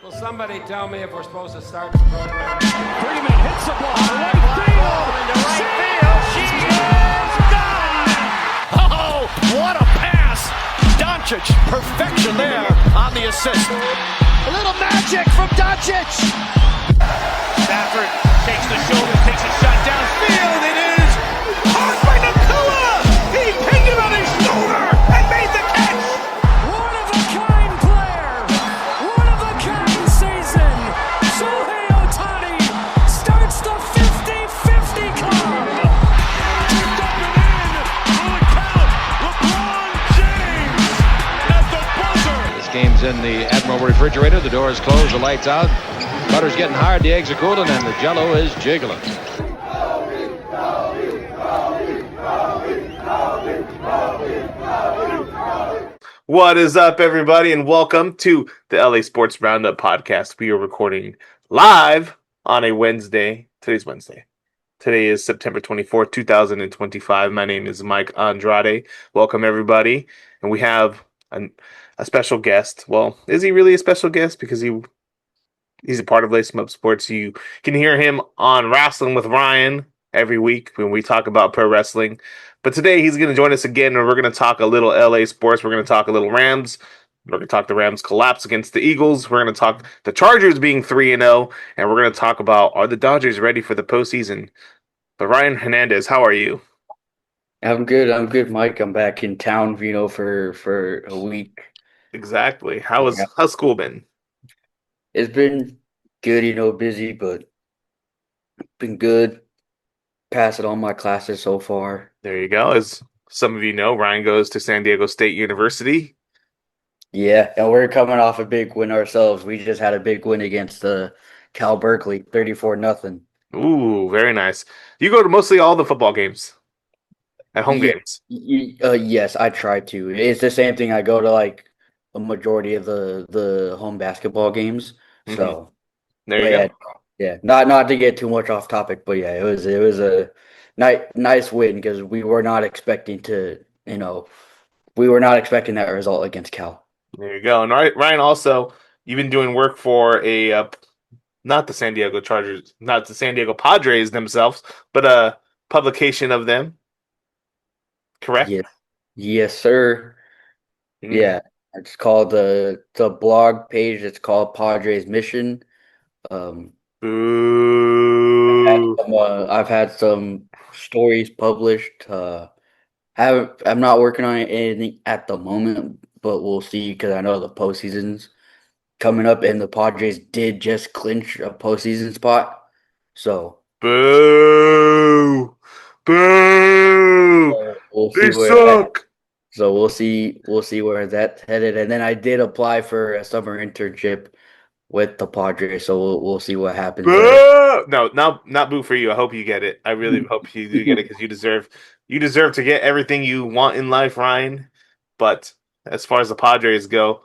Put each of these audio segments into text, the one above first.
Will somebody tell me if we're supposed to start the program? Freeman hits the ball. Right field. Into right field. She is done. Oh, what a pass. Doncic, perfection there on the assist. A little magic from Doncic. Stafford takes the shoulder, takes a shot downfield. It is caught by Nakua. He picked him on his shoulder and made the catch. One of a kind player. One of a kind season. Shohei Ohtani starts the 50-50 club. Tipped up and in. Will it count? LeBron James at the buzzer. This game's in the Admiral refrigerator. The door is closed. The lights out. Butter's getting hard. The eggs are cooling, and the Jell-O is jiggling. What is up, everybody, and welcome to the LA Sports Roundup podcast. We are recording live on a Wednesday. Today's Wednesday. Today is September 24th, 2025. My name is Mike Andrade. Welcome, everybody. And we have a special guest. Well, is he really a special guest? Because he's a part of Lace 'em Up Sports. You can hear him on Wrestling with Ryan every week when we talk about pro wrestling. But today he's going to join us again, and we're going to talk a little LA sports. We're going to talk a little Rams. We're going to talk the Rams collapse against the Eagles. We're going to talk the Chargers being 3-0, and we're going to talk about, are the Dodgers ready for the postseason? But Ryan Hernandez, how are you? I'm good, Mike. I'm back in town, for a week. Exactly. How's school been? It's been good, busy, but been good. Passing all my classes so far. There you go. As some of you know, Ryan goes to San Diego State University. Yeah, and we're coming off a big win ourselves. We just had a big win against Cal Berkeley, 34-0. Ooh, very nice. You go to mostly all the football games at home games. Yes, I try to. It's the same thing. I go to like a majority of the home basketball games. Mhm. So There you go. yeah. Not to get too much off topic, but yeah, it was a nice win because we were not expecting that result against Cal. There you go. And Ryan, also, you've been doing work for not the San Diego Chargers, not the San Diego Padres themselves, but a publication of them. Correct? Yes, sir. Mhm. Yeah, it's called the blog page. It's called Padres Mission. Boo. I've had some stories published. I'm not working on anything at the moment, but we'll see because I know the postseason's coming up, and the Padres did just clinch a postseason spot. So Boo. Boo. we'll They see where suck. So we'll see where that's headed. And then I did apply for a summer internship with the Padres, so we'll see what happens there. Boo! No, not boo for you. I hope you get it. I really hope you do get it because you deserve to get everything you want in life, Ryan. But as far as the Padres go,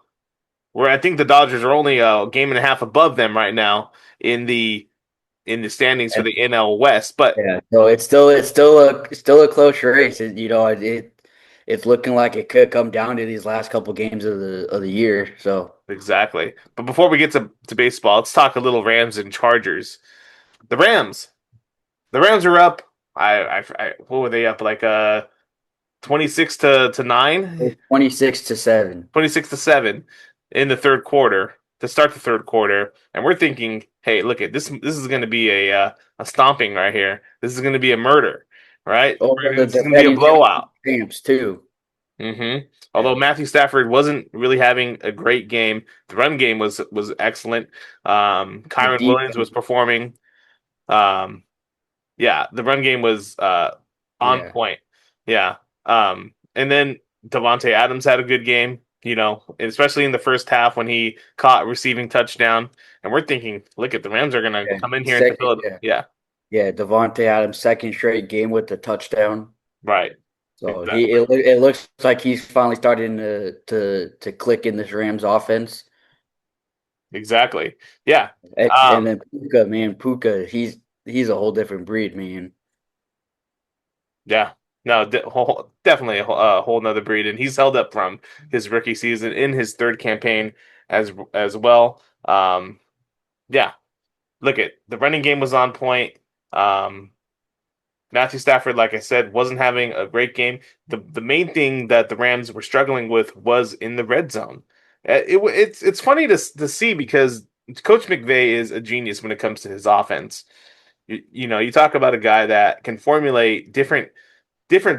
I think the Dodgers are only a game and a half above them right now in the standings for the NL West. But Yeah, so it's still a close race. It's looking like it could come down to these last couple games of the year. So exactly. But before we get to baseball, let's talk a little Rams and Chargers. The Rams are up. What were they up, like 26-9? 26-7. 26-7 in the third quarter to start the third quarter, and we're thinking, hey, look at this. This is going to be a stomping right here. This is going to be a murder, right? This is going to be a blowout. Champs too. Mm-hmm. Although Matthew Stafford wasn't really having a great game, the run game was excellent. Kyron Williams was performing. The run game was on point. Yeah. And then Devontae Adams had a good game, especially in the first half when he caught receiving touchdown. And we're thinking, look at the Rams are going to come in here and fill it. Yeah. Yeah, Devontae Adams' second straight game with the touchdown. Right. So exactly. It looks like he's finally starting to click in this Rams offense. Exactly. Yeah. And then Puka, he's a whole different breed, man. Yeah. No, definitely a whole nother breed, and he's held up from his rookie season in his third campaign as well. Yeah, look at the running game was on point. Um, Matthew Stafford, like I said, wasn't having a great game. The main thing that the Rams were struggling with was in the red zone. It's funny to see because Coach McVay is a genius when it comes to his offense. You talk about a guy that can formulate different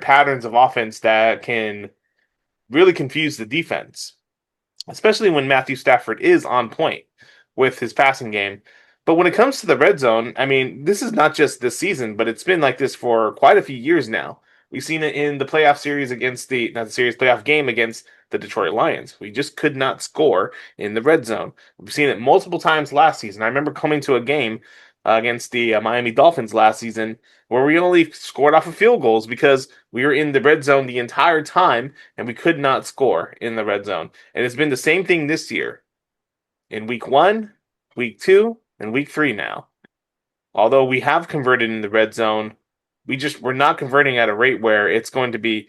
patterns of offense that can really confuse the defense, especially when Matthew Stafford is on point with his passing game. But when it comes to the red zone, I mean, this is not just this season, but it's been like this for quite a few years now. We've seen it in the playoff series against not the series, playoff game against the Detroit Lions. We just could not score in the red zone. We've seen it multiple times last season. I remember coming to a game against the Miami Dolphins last season where we only scored off of field goals because we were in the red zone the entire time and we could not score in the red zone. And it's been the same thing this year in week 1, week 2, and week 3 now. Although we have converted in the red zone, we're not converting at a rate where it's going to be,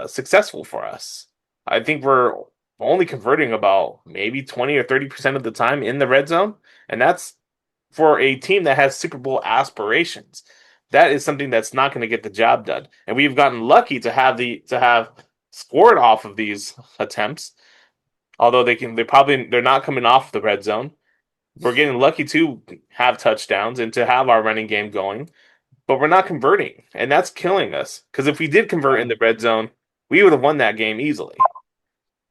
successful for us. I think we're only converting about maybe 20 or 30% of the time in the red zone, and that's for a team that has Super Bowl aspirations. That is something that's not going to get the job done. And we've gotten lucky to have scored off of these attempts. Although they're not coming off the red zone. We're getting lucky to have touchdowns and to have our running game going, but we're not converting, and that's killing us. Because if we did convert in the red zone, we would have won that game easily.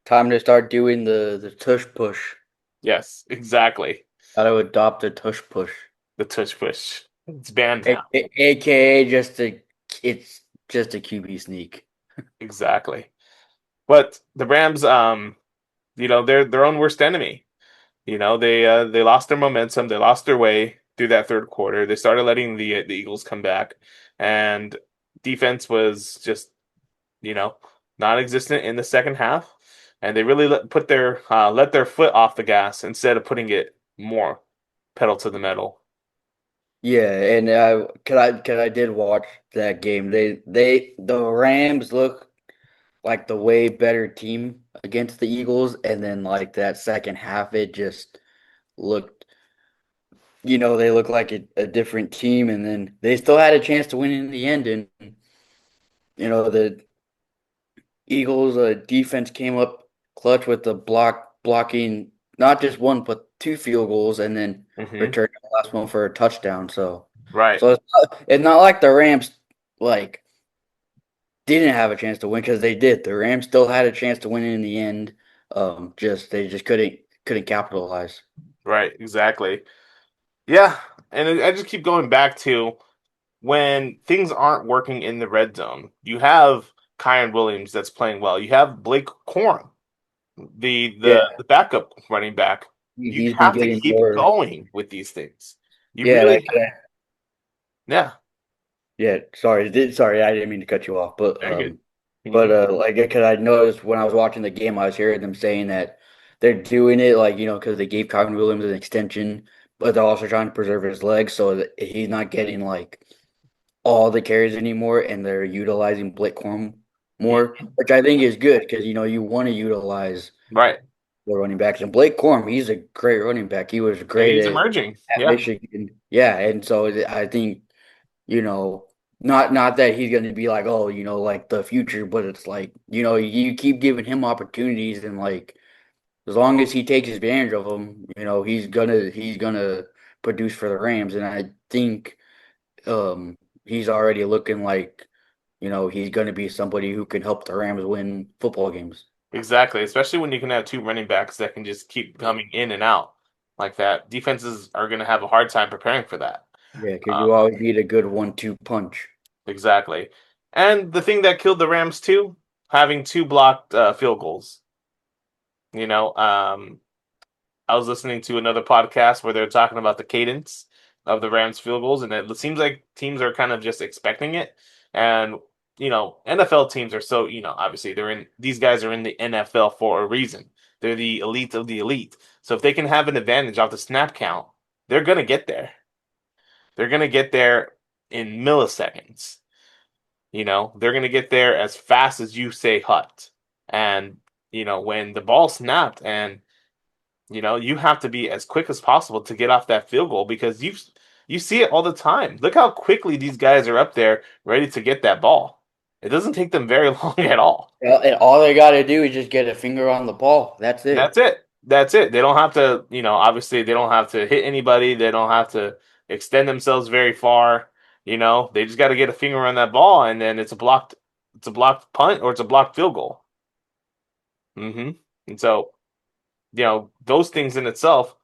Time to start doing the tush push. Yes, exactly. Got to adopt the tush push. The tush push. It's banned now. AKA it's just a QB sneak. Exactly. But the Rams, they're their own worst enemy. They lost their momentum. They lost their way through that third quarter. They started letting the Eagles come back, and defense was just non-existent in the second half. And they really let their foot off the gas instead of putting it more pedal to the metal. Yeah, and I did watch that game. The Rams look like the way better team against the Eagles, and then like that second half, it just looked, they look like a different team, and then they still had a chance to win in the end, and the Eagles defense came up clutch with the blocking not just one but two field goals, and then returned the last one for a touchdown. So Right. so it's not like the Rams like didn't have a chance to win, because they did. The Rams still had a chance to win in the end. They just couldn't capitalize. Right, exactly. Yeah, and I just keep going back to when things aren't working in the red zone. You have Kyron Williams that's playing well. You have Blake Corum, Yeah, the backup running back. You he's been have to getting keep more. going with these things. You Yeah, really, yeah, yeah. Sorry, I didn't mean to cut you off, but very good. like, because I noticed when I was watching the game, I was hearing them saying that they're doing it like, because they gave Kyron Williams an extension, but they're also trying to preserve his legs so that he's not getting like all the carries anymore, and they're utilizing Blake Corum more, which I think is good, because you want to utilize Right. the running backs. And Blake Corum, he's a great running back. He was And great he's at emerging. at Yeah, Michigan. Yeah, and so I think, not that he's going to be like, oh, like the future, but it's like, you keep giving him opportunities, and like as long as he takes advantage of them, he's gonna produce for the Rams. And I think he's already looking like, he's going to be somebody who can help the Rams win football games. exactly. Especially when you can have two running backs that can just keep coming in and out like that. Defenses are going to have a hard time preparing for that. Yeah, because you always need a good 1-2 punch. Exactly. And the thing that killed the Rams too, having two blocked field goals. You know, I was listening to another podcast where they're talking about the cadence of the Rams field goals, and it seems like teams are kind of just expecting it. And NFL teams are so, obviously these guys are in the NFL for a reason. They're the elite of the elite. So if they can have an advantage off the snap count, they're gonna get there. They're gonna get there in milliseconds. They're going to get there as fast as you say hut. And, when the ball snapped and You have to be as quick as possible to get off that field goal because you see it all the time. Look how quickly these guys are up there ready to get that ball. It doesn't take them very long at all. And all they got to do is just get a finger on the ball. That's That's it. it. That's it. They don't have to, obviously they don't have to hit anybody. They don't have to extend themselves very far. They just got to get a finger on that ball and then it's a blocked punt or it's a blocked field goal. And so, those things in itself,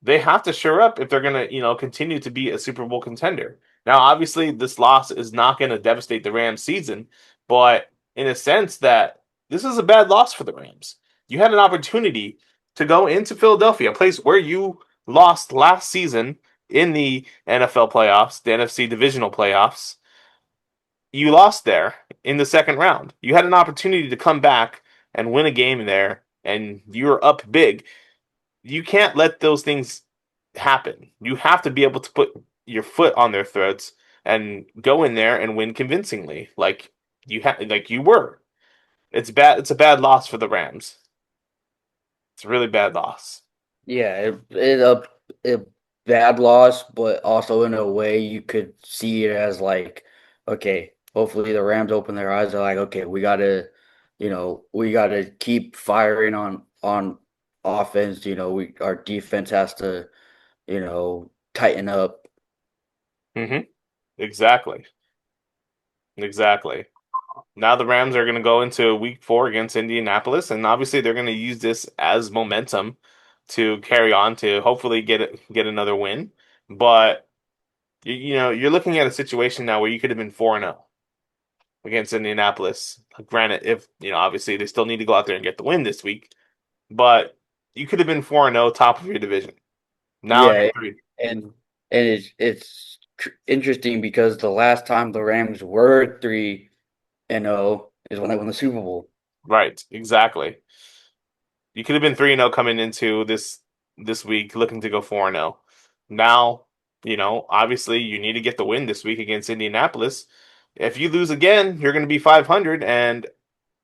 they have to shore up if they're going to, continue to be a Super Bowl contender. Now, obviously, this loss is not going to devastate the Rams season, but in a sense that this is a bad loss for the Rams. You had an opportunity to go into Philadelphia, a place where you lost last season in the NFL playoffs, the NFC divisional playoffs. You lost there in the second round. You had an opportunity to come back and win a game there, and you were up big. You can't let those things happen. You have to be able to put your foot on their throats and go in there and win convincingly, like you were. It's bad. It's a bad loss for the Rams. It's a really bad loss. Yeah, a bad loss, but also in a way you could see it as like, okay, hopefully the Rams open their eyes. They're like, okay, we gotta keep firing on offense. Our defense has to, tighten up. Exactly. Exactly. Now the Rams are going to go into week 4 against Indianapolis, and obviously they're going to use this as momentum to carry on to hopefully get another win. But you're looking at a situation now where you could have been 4-0 against Indianapolis. Granted, if obviously they still need to go out there and get the win this week, but you could have been 4-0, top of your division. Now Yeah, you're 3. and it's interesting because the last time the Rams were 3-0 is when they won the Super Bowl. Right, exactly. You could have been 3-0 coming into this week, looking to go 4-0. Now, obviously you need to get the win this week against Indianapolis. If you lose again, you're going to be 500, and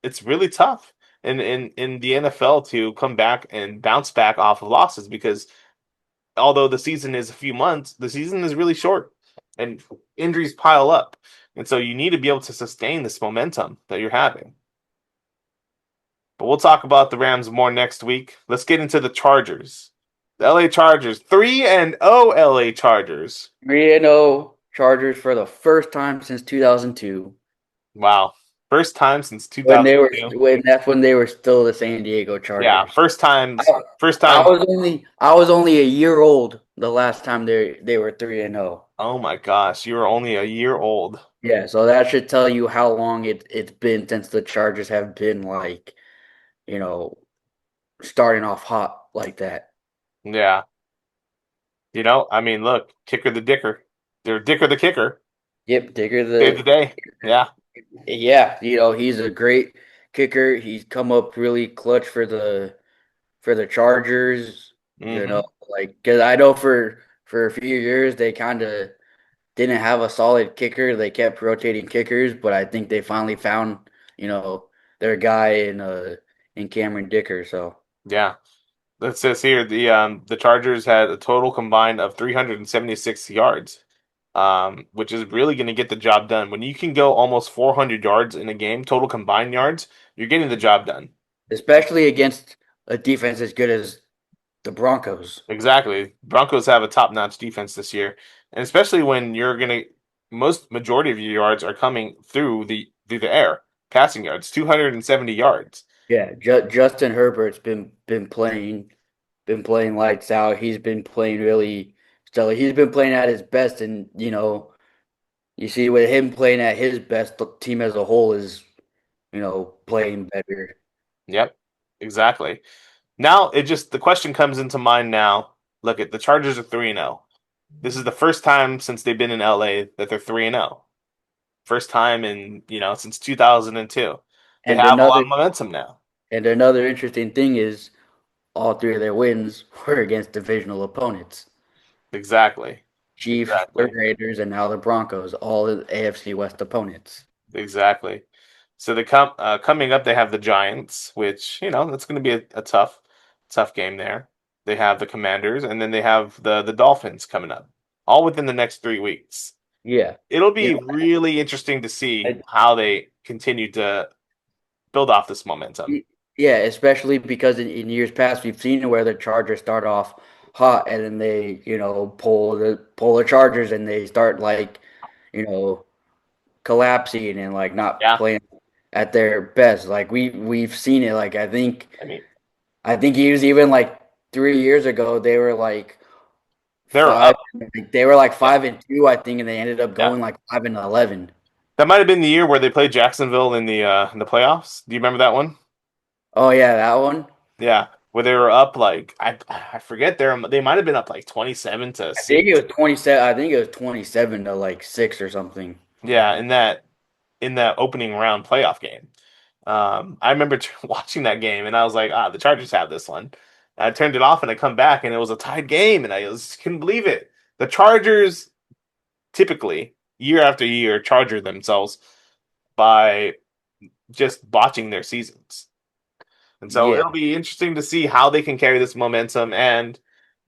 it's really tough in the NFL to come back and bounce back off of losses because although the season is a few months, the season is really short and injuries pile up. And so you need to be able to sustain this momentum that you're having. But we'll talk about the Rams more next week. Let's get into the Chargers. The LA Chargers, 3-0 LA Chargers. 3-0 Chargers for the first time since 2002. Wow. First time since That's when they were still the San Diego Chargers. Yeah, first time. I was only a year old the last time they were 3-0. Oh my gosh, you were only a year old. Yeah, so that should tell you how long it's been since the Chargers have been like, starting off hot like that. Yeah. Look, kicker the dicker. They're dicker the kicker. Yep, Digger Save the day. Yeah. Yeah, he's a great kicker. He's come up really clutch for the Chargers. Mm-hmm. Because I know for a few years they kind of didn't have a solid kicker. They kept rotating kickers, but I think they finally found their guy in Cameron Dicker. So Yeah. It says here the Chargers had a total combined of 376 yards, which is really going to get the job done. When you can go almost 400 yards in a game, total combined yards, you're getting the job done. especially against a defense as good as the Broncos. Exactly. Broncos have a top-notch defense this year, and especially when you're going to majority of your yards are coming through the air, passing yards, 270 yards. Yeah, Justin Herbert's been playing lights out. He's been playing really stellar. He's been playing at his best, and you see with him playing at his best, the team as a whole is playing better. Yep. Exactly. Now the question comes into mind now. Look at the Chargers are 3-0. This is the first time since they've been in LA that they're 3-0. First time in, since 2002. They And have a lot another of momentum now. and another interesting thing is all three of their wins were against divisional opponents. Exactly. Chiefs, the Exactly. Raiders, and now the Broncos, all the AFC West opponents. Exactly. So coming up they have the Giants, which, that's going to be a tough game there. they have the Commanders, and then they have the Dolphins coming up, all within the next 3 weeks. Yeah. It'll You be really interesting to see know, how they continue to build off this momentum. yeah, especially because in years past we've seen where the Chargers start off hot and then they, pull the Chargers and they start like, you know, collapsing and like not Yeah, playing at their best. Like we've seen it. Like I mean, I think it was even like 3 years ago they were like they're five up. they were like Yeah, 5-2, I think, and they ended up yeah. going like 5-11. That might have been the year where they played Jacksonville in the playoffs. Do you remember that one? Oh yeah, that one. Yeah, where they were up like I forget they might have been up like 27 to I think it 6. was 27. I think it was 27 to like 6 or something. Yeah, in that opening round playoff game. I remember watching that game and I was like, the Chargers have this one. I turned it off and I come back and it was a tied game and I just couldn't believe it. The Chargers typically year after year charger themselves by just botching their seasons. And so Yeah. it'll be interesting to see how they can carry this momentum and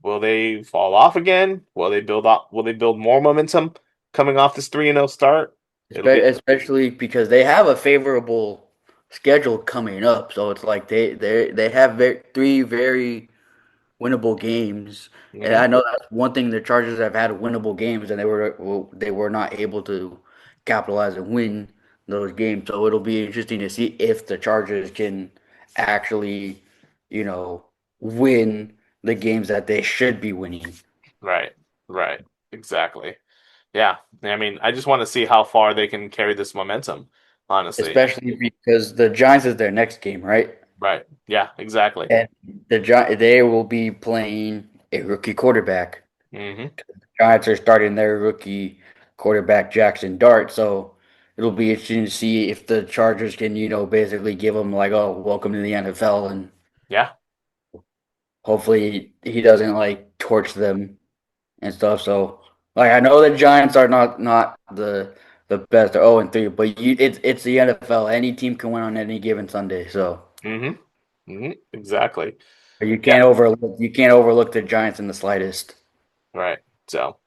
will they fall off again? Will they build more momentum coming off this 3-0 start? It'll be Especially because they have a favorable schedule coming up, so it's like they have three very winnable games, and mhm, I know that's one thing the Chargers have had winnable games, and they were not able to capitalize and win those games. So it'll be interesting to see if the Chargers can actually, you know, win the games that they should be winning. right, right, exactly. Yeah, I mean, I just want to see how far they can carry this momentum, honestly. Especially because the Giants is their next game, right? Right. Yeah, exactly. And they will be playing a rookie quarterback. hmm Giants are starting their rookie quarterback Jackson Dart, so it'll be interesting to see if the Chargers can, basically give him like, oh, welcome to the NFL, and Yeah. hopefully he doesn't like torch them and stuff. So, like, I know the Giants are not the best, they're 0-3, but it's the NFL. Any team can win on any given Sunday, so hmm Exactly. you can't overlook the Giants in the slightest. Right. So,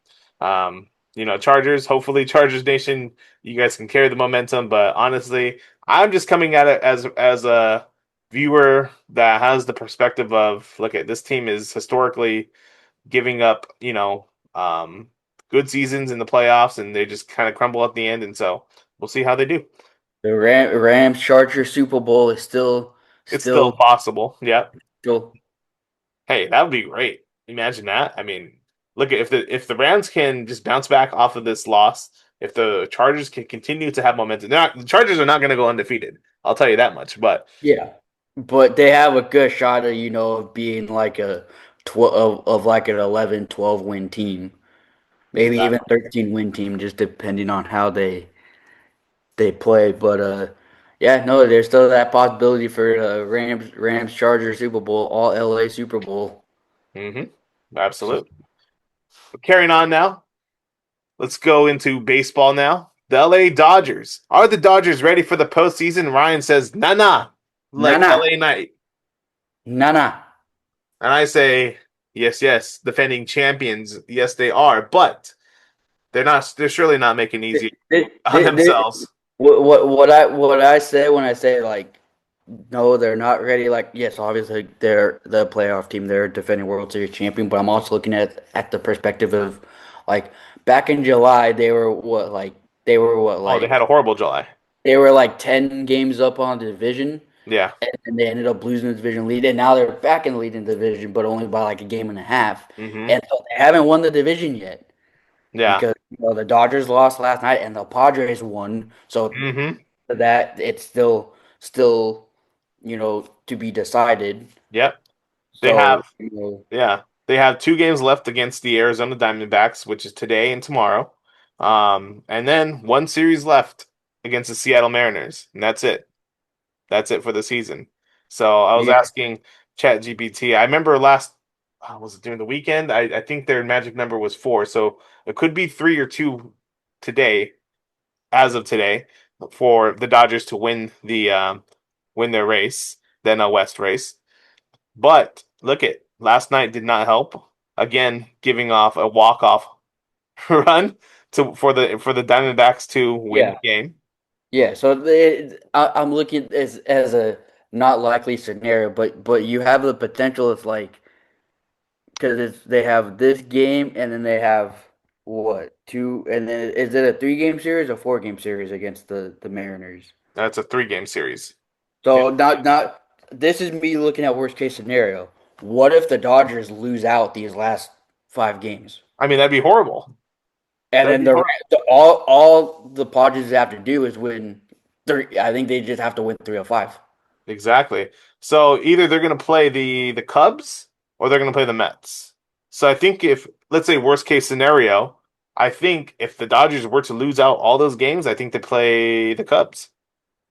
Chargers, hopefully Chargers Nation, you guys can carry the momentum, but honestly, I'm just coming at it as a viewer that has the perspective of look at this team is historically giving up, good seasons in the playoffs and they just kind of crumble at the end and so we'll see how they do. The Rams Chargers Super Bowl is It's still still possible. Yeah. still Hey, that would be great. Imagine that. I mean, look at if the Rams can just bounce back off of this loss, if the Chargers can continue to have momentum, the Chargers are not going to go undefeated. I'll tell you that much. But yeah. But they have a good shot of, of being like a 12 of like an 11, 12 win team. Maybe even exactly. 13 win team, just depending on how they play. But yeah, no, there's still that possibility for Rams Chargers Super Bowl, all LA Super Bowl. hmm So Absolutely. But carrying on now, let's go into baseball now. The LA Dodgers. Are the Dodgers ready for the postseason? Ryan says, nah, nah, like Nana, LA Knight. Nana. And I say, yes, yes, defending champions. Yes, they are. But they're surely not making it easy on themselves. What I say when I say like no, they're not ready. Like yes, obviously they're the playoff team. They're defending World Series champion. But I'm also looking at the perspective of like back in July Oh, they had a horrible July. they were like 10 games up on the division, Yeah. and they ended up losing the division lead. And now they're back in the lead in the division, but only by like a game and a half. hmm And so they haven't won the division yet Yeah. because the Dodgers lost last night and the Padres won. So hmm that it's still to be decided. Yep. They have So yeah. They have 2 games left against the Arizona Diamondbacks, which is today and tomorrow. And then one series left against the Seattle Mariners, and that's it. That's it for the season. So I was yeah, asking ChatGPT. I remember last was it during the weekend? I think their magic number was 4, so it could be 3 or 2 today, as of today, for the Dodgers to win their race, the NL West race. But look at last night did not help. Again, giving off a walk-off run for the Diamondbacks to win Yeah. the game. Yeah, so I'm looking as a not likely scenario, but you have the potential. It's like because they have this game and then they have what two, and then is it a 3 game series or 4 game series against the Mariners? That's a 3 game series. Yeah. So not this is me looking at worst case scenario. What if the Dodgers lose out these last 5 games? I mean, that'd be horrible. And That'd then be horrible. all the Padres have to do is win three. I think they just have to win 3 of 5. Exactly. So either they're going to play the Cubs or they're going to play the Mets. So I think if, let's say, worst case scenario, I think if the Dodgers were to lose out all those games, I think they play the Cubs.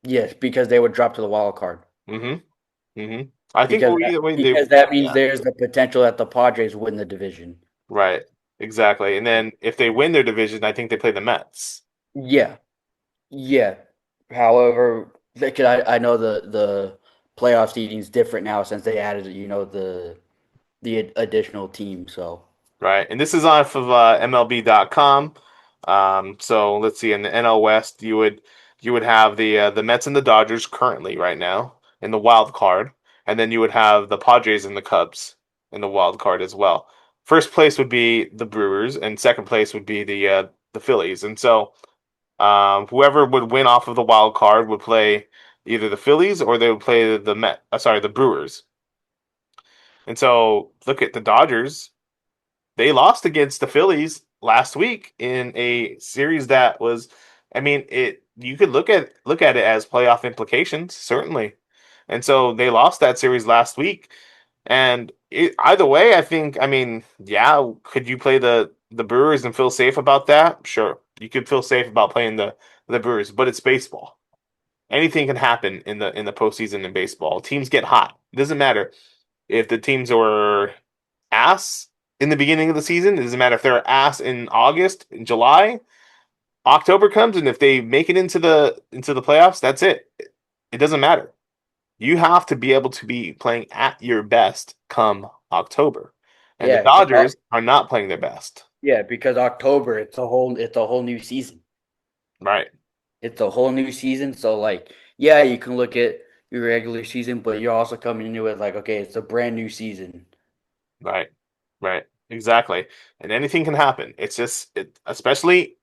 Yes, because they would drop to the wild card. Mm-hmm. Mm-hmm. I think Because well, that, either way they, because that means yeah, there's the potential that the Padres win the division. right. Exactly. And then if they win their division, I think they play the Mets. Yeah, yeah. However, I know the playoff seeding is different now since they added the additional team. So Right. And this is off of MLB.com. So let's see. In the NL West, you would have the Mets and the Dodgers currently right now in the wild card, and then you would have the Padres and the Cubs in the wild card as well. First place would be the Brewers, and second place would be the Phillies. And so whoever would win off of the wild card would play either the Phillies or they would play the Brewers. And so look at the Dodgers. They lost against the Phillies last week in a series that was, I mean, it you could look at it as playoff implications, certainly. And so they lost that series last week. And either way, I think, I mean, yeah, could you play the Brewers and feel safe about that? Sure. You could feel safe about playing the Brewers, but it's baseball. Anything can happen in the postseason in baseball. Teams get hot. It doesn't matter if the teams are ass in the beginning of the season. It doesn't matter if they're ass in August, in July, October comes, and if they make it into the playoffs, that's it. It doesn't matter. You have to be able to be playing at your best come October. And the yeah, Dodgers are not playing their best. because October it's a whole new season. Right. It's a whole new season. So like, yeah, you can look at your regular season, but you're also coming into it like, okay, it's a brand new season. Right. Right. Exactly. And anything can happen. It's just especially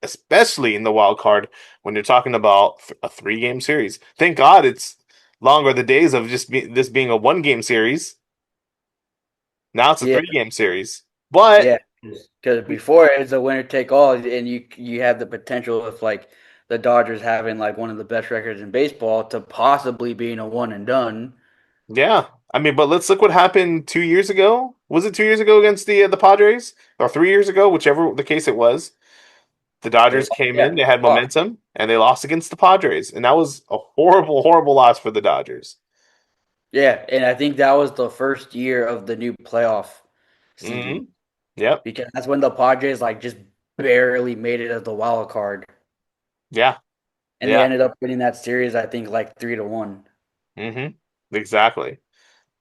in the wild card when you're talking about a 3 game series. Thank God it's longer the days of this being a 1 game series. Now it's a Yeah, 3 game series. But yeah. Because before it's a winner take all, and you have the potential of like the Dodgers having like one of the best records in baseball to possibly being a one and done. yeah, I mean, but let's look what happened 2 years ago. Was it 2 years ago against the Padres, or 3 years ago, whichever the case it was? The They Dodgers came yeah, in, they had oh, momentum, and they lost against the Padres, and that was a horrible, horrible loss for the Dodgers. yeah, and I think that was the first year of the new playoff Hmm. seeding Yep. because that's when the Padres like just barely made it as the wild card, Yeah. and they Yeah. ended up winning that series. I think like 3-1. Hmm. Exactly.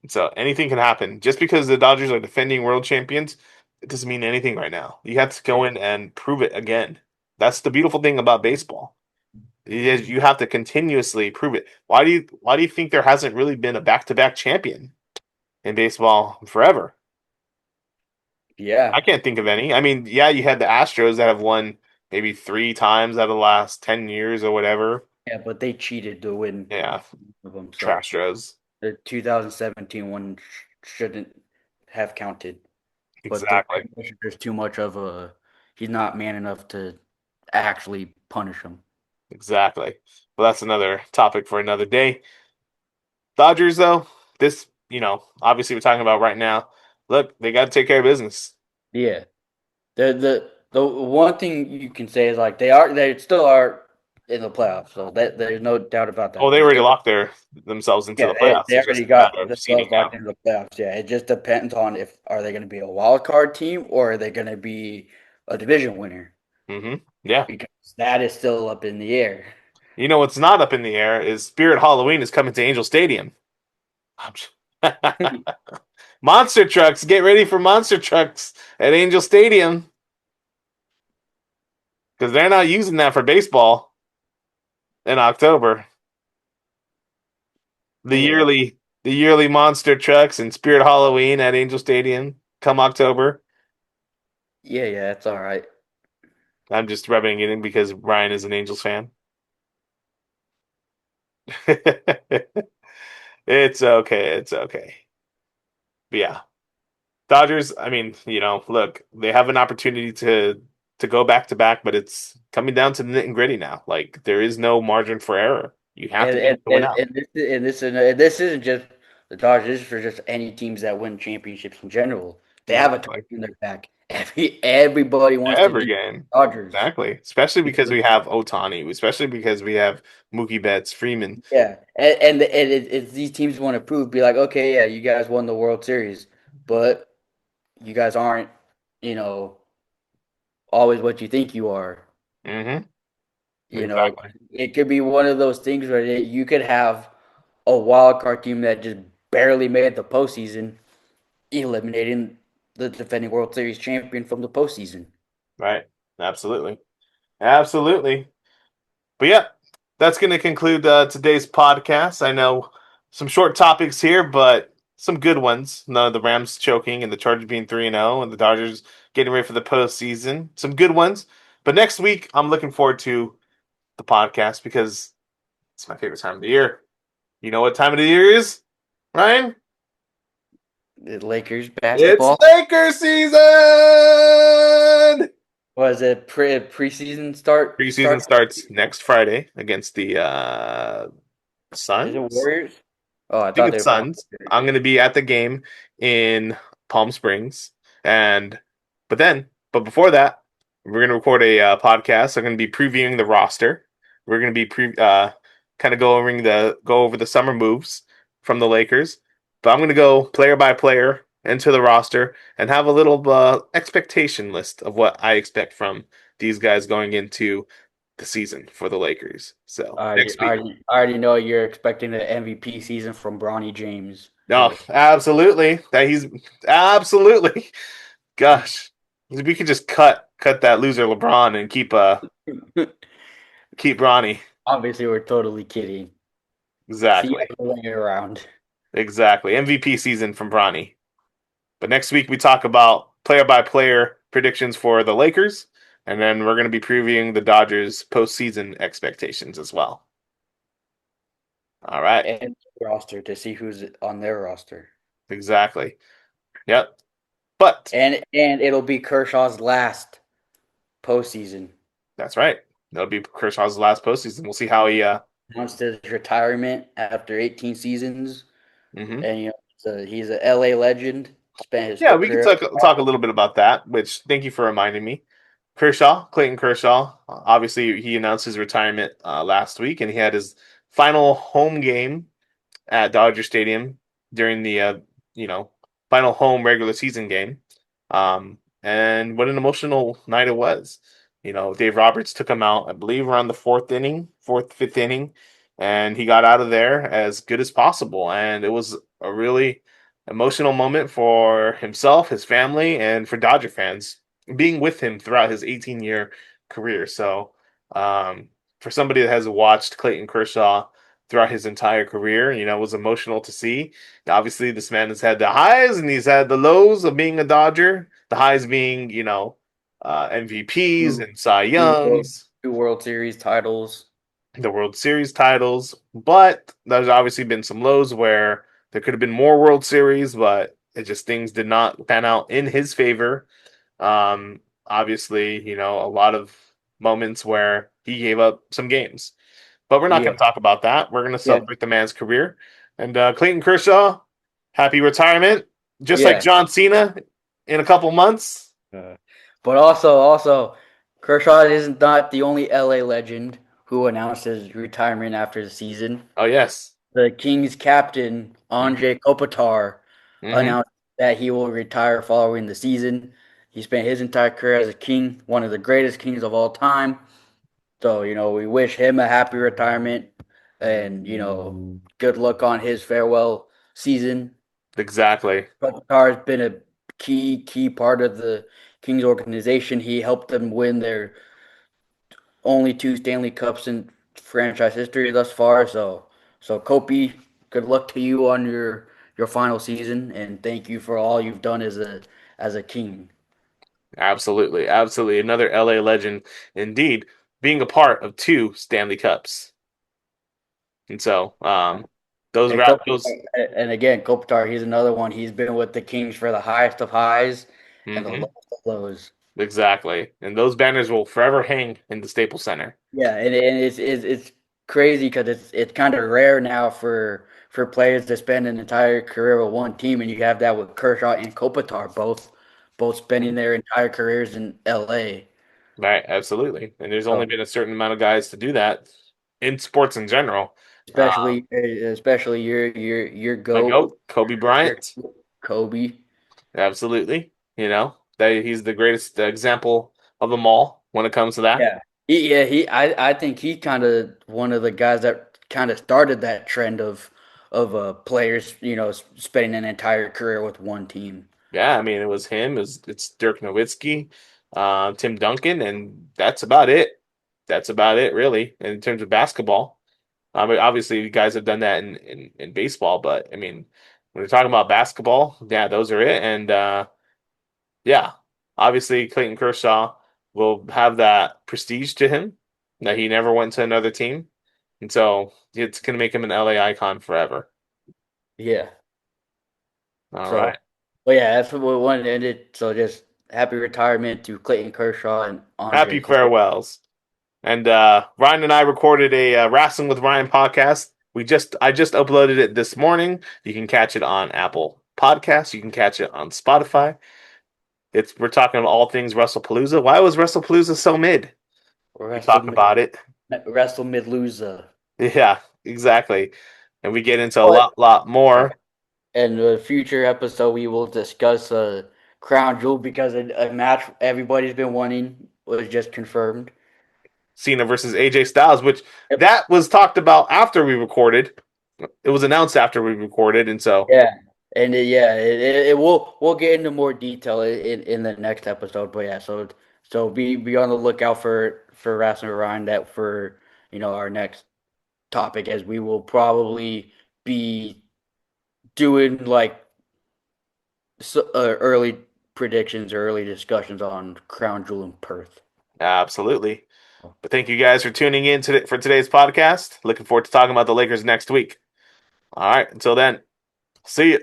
So anything can happen. Just because the Dodgers are defending world champions, it doesn't mean anything right now. You have to go in and prove it again. That's the beautiful thing about baseball. You have to continuously prove it. Why do you think there hasn't really been a back-to-back champion in baseball forever? Yeah, I can't think of any. I mean, yeah, you had the Astros that have won maybe 3 times out of the last 10 years or whatever. yeah, but they cheated to win Yeah, of them. So Trastros. the 2017 one shouldn't have counted. But the Exactly. commissioner's too much of a he's not man enough to actually punish him. Exactly. Well, that's another topic for another day. Dodgers, though, this, obviously we're talking about right now. Look, they got to take care of business. Yeah. The one thing you can say is like they still are in the playoffs, so that there's no doubt about Oh, that. they They're already still locked themselves into yeah, the they, playoffs. they It's just already a matter got of seeding themselves now. locked into the playoffs. Yeah, it just depends on if are they going to be a wild card team or are they going to be a division winner Hmm. Yeah. because that is still up in the air. You know what's not up in the air is Spirit Halloween is coming to Angel Stadium. I'm j- Monster trucks. Get ready for monster trucks at Angel Stadium because they're not using that for baseball in October. The Yeah, yearly the yearly monster trucks and Spirit Halloween at Angel Stadium come October. yeah, it's all right. I'm just rubbing it in because Ryan is an Angels fan. It's okay. It's okay. But yeah, Dodgers. I mean, look, they have an opportunity to go back to back, but it's coming down to the nit and gritty now. Like there is no margin for error. You have to And get and, to win and, out. and this isn't just the Dodgers. This is for just any teams that win championships in general. They have a Exactly. target in their back. Everybody wants to Every beat game. the Dodgers. Exactly. Especially because Because we have Otani. Especially because we have Mookie Betts, Freeman. yeah, it's these teams want to prove, be like, okay, yeah, you guys won the World Series, but you guys aren't, you know, always what you think you are. Mm-hmm. You know, Exactly. it could be one of those things where you could have a wild card team that just barely made the postseason, eliminating the defending World Series champion from the postseason. Right. Absolutely. Absolutely. But yeah, that's going to conclude today's podcast. I know some short topics here, but some good ones. None of the Rams choking and the Chargers being 3-0 and the Dodgers getting ready for the postseason. Some good ones. But next week, I'm looking forward to the podcast because it's my favorite time of the year. You know what time of the year is, Ryan? The Lakers It's basketball Lakers season! was it preseason start? Preseason starts next Friday against the Is it Suns. Warriors? Oh, I I think thought they it's were playing. Suns. I'm going to be at the game in Palm Springs, and but before that, we're going to record a podcast. I'm going to be previewing the roster. We're going to be kind of go over the summer moves from the Lakers. But I'm going to go player by player into the roster and have a little expectation list of what I expect from these guys going into the season for the Lakers. So next week. I already know you're expecting the MVP season from Bronny James. No, absolutely. He's absolutely. Gosh, we could just cut that loser LeBron and keep Ronnie. Obviously, we're totally kidding. See you Exactly. later around. Exactly. MVP season from Bronny. But next week we talk about player by player predictions for the Lakers, and then we're going to be previewing the Dodgers postseason expectations as well. All right. And roster to see who's on their roster. Exactly. Yep. But And it'll be Kershaw's last postseason. that's right. That'll be Kershaw's last postseason. We'll see how he. Announced his retirement after 18 seasons, Mhm. and he's a LA legend. Spent his Yeah, whole we can career. talk a little bit about that. Which thank you for reminding me. Clayton Kershaw. Obviously, he announced his retirement last week, and he had his final home game at Dodger Stadium during the final home regular season game. And what an emotional night it was. Dave Roberts took him out, I believe, around the fifth inning, and he got out of there as good as possible. And it was a really emotional moment for himself, his family, and for Dodger fans being with him throughout his 18-year career. So, for somebody that has watched Clayton Kershaw throughout his entire career, it was emotional to see. Obviously, this man has had the highs and he's had the lows of being a Dodger. The highs being, MVPs Two, and Cy two, World, Youngs, two World Series titles. the World Series titles. But there's obviously been some lows where there could have been more World Series, but things did not pan out in his favor. Obviously, a lot of moments where he gave up some games. But we're not Yeah, going to talk about that. We're going to yeah, celebrate the man's career. And Clayton Kershaw, happy retirement. Just like yeah. John Cena in a couple months. But also, Kershaw is not the only LA legend who announced his retirement after the season. Oh, yes. The Kings captain, Andre Kopitar, Mm-hmm. announced that he will retire following the season. He spent his entire career as a King, one of the greatest Kings of all time. So, we wish him a happy retirement and, good luck on his farewell season. Exactly. Kopitar has been a key part of the Kings organization. He helped them win their only two Stanley Cups in franchise history thus far. So Kopi, good luck to you on your final season, and thank you for all you've done as a King. Absolutely. Absolutely. Another LA legend indeed, being a part of two Stanley Cups. And so, those And route those and again, Kopitar, he's another one. He's been with the Kings for the highest of highs and the mhm, lowest of lows. exactly. And those banners will forever hang in the Staples Center. Yeah, and it's crazy because it's kind of rare now for players to spend an entire career with one team, and you have that with Kershaw and Kopitar, both spending their entire careers in LA. Right, absolutely. And there's only So been a certain amount of guys to do that in sports in general. especially your My goat, GOAT, Kobe your Bryant. Kobe. Absolutely. That he's the greatest example of them all when it comes to that. Yeah, I think he kind of one of the guys that kind of started that trend of players, spending an entire career with one team. Yeah, I mean, it was him, it's Dirk Nowitzki, Tim Duncan, and that's about it. That's about it, really, in terms of basketball. But obviously, you guys have done that in baseball, but I mean, when we're talking about basketball, yeah, those are it. And yeah, obviously, Clayton Kershaw will have that prestige to him that he never went to another team, and so it's going to make him an LA icon forever. Yeah. All So, right. but yeah, that's what we wanted to end it. So just happy retirement to Clayton Kershaw and Andre Happy Cole. farewells. And Ryan and I recorded a Wrestling with Ryan podcast. I just uploaded it this morning. You can catch it on Apple Podcasts. You can catch it on Spotify. We're talking about all things WrestlePalooza. Why was WrestlePalooza so mid? We Wrestle talk Mid about it. Wrestle Midloza. Yeah, exactly. And we get into a But lot yeah, more. in the future episode, we will discuss Crown Jewel because a match everybody's been wanting was just confirmed. Cena versus AJ Styles, which Yep. that was talked about after we recorded. It was announced after we recorded, and so Yeah, and it we'll get into more detail in the next episode. But yeah, so be on the lookout for Wrestling Ryan that for our next topic, as we will probably be doing like early predictions or early discussions on Crown Jewel in Perth. absolutely. But thank you guys for tuning in for today's podcast. Looking forward to talking about the Lakers next week. All right, until then, see you.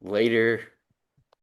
Later.